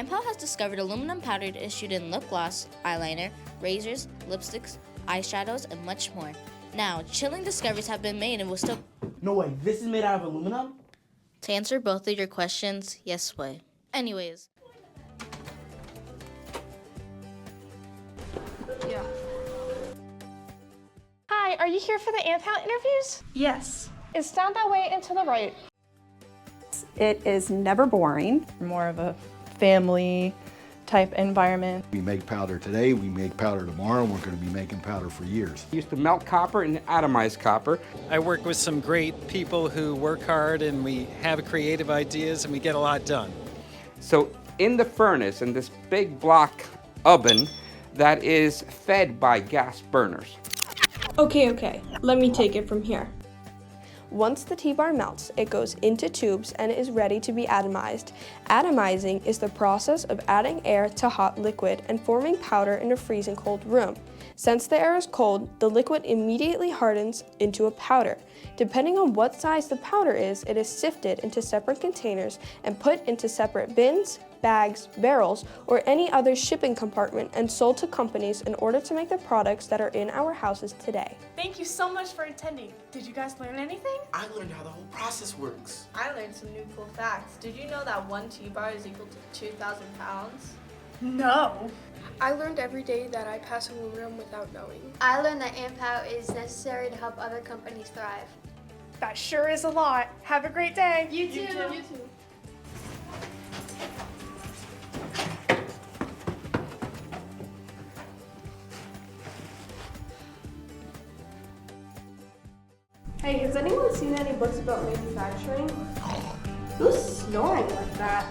Ampow has discovered aluminum powder issued in lip gloss, eyeliner, razors, lipsticks, eyeshadows, and much more. Now, chilling discoveries have been made and will still... No way, this is made out of aluminum? To answer both of your questions, yes way. Anyways. Yeah. Hi, are you here for the Ampow interviews? Yes. It's down that way and to the right. It is never boring. More of a family type environment. We make powder today, we make powder tomorrow, and we're going to be making powder for years. We used to melt copper and atomize copper. I work with some great people who work hard and we have creative ideas and we get a lot done. So in the furnace, in this big block oven that is fed by gas burners. Okay, let me take it from here. Once the T-bar melts, it goes into tubes and is ready to be atomized. Atomizing is the process of adding air to hot liquid and forming powder in a freezing cold room. Since the air is cold, the liquid immediately hardens into a powder. Depending on what size the powder is, it is sifted into separate containers and put into separate bins, bags, barrels, or any other shipping compartment and sold to companies in order to make the products that are in our houses today. Thank you so much for attending. Did you guys learn anything? I learned how the whole process works. I learned some new cool facts. Did you know that one T-bar is equal to 2,000 pounds? No. I learned every day that I pass aluminum without knowing. I learned that Ampow is necessary to help other companies thrive. That sure is a lot. Have a great day. You too. You too. Hey, has anyone seen any books about manufacturing? Who's snoring like that?